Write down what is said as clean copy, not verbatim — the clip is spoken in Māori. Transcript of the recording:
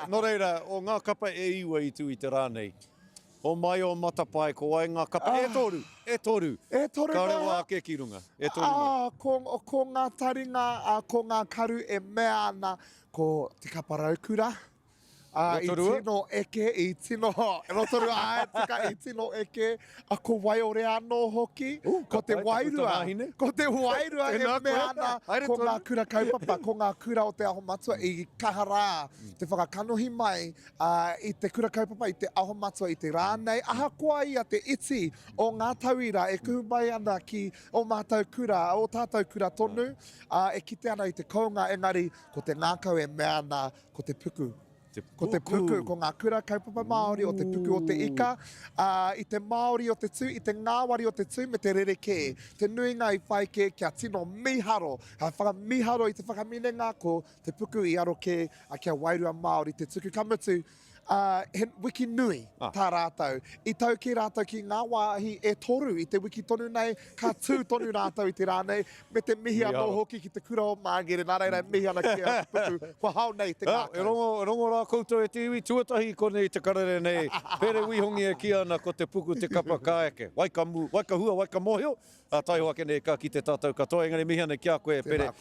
No reira, o ngā kapa e iwa i tu i te rānei. O mai o matapai ko ai ngā kapa e toru. E toru Ka mai, rewa ha? ake ki runga. E toru mai. Ko ngā taringa, ko ngā karu e mea ana, ko te kapa raukura. I Rotorua? tino eke, i tino, rotorua ai, tika i tino eke, a ko wai o re anō hoki, ko te ka pai, wairua, tahine. ko te wairua e Tēnā mea koe. ana, Haere ko ngā tonu. kura kaupapa, ko ngā kura o te aho matua i kahara, te whakakanohi mai i te kura kaupapa i te aho matua i te rānei, ahakoa ia te iti o ngā tauira e kuhu mai ana ki o mātou kura, o tātou kura tonu, e kite ana i te kounga, engari ko te ngākau e mea ana, ko te puku. Ko te puku, ko ngā kura kaupapa Māori o te puku o te ika, i te Māori o te tū, i te ngāwari o te tū, me te rereke. Te nuinga i whai ke kia tino miharo, whakamiharo i te whakaminenga ko te puku i aro ke a kia wairua Māori, te tuku kamutu. He wiki nui tā rātou. I tau ki rātou ki ngā wāhi e toru i te wiki tonu nei, ka tū tonu rātou i te rānei, me te mihi anō hoki ki te kura o Māngere, nā reira mihi ana ki a puku, kua hau nei te ngākau. E rongo rā koutou e te iwi, tuatahi konei te karere nei, pere wihongi e ki ana ko te puku te kapa ka eke. Waika hua, waika mohio, a tai hoa ke nei ka ki te tātou katoa, engari mihi ana ki a koe pere.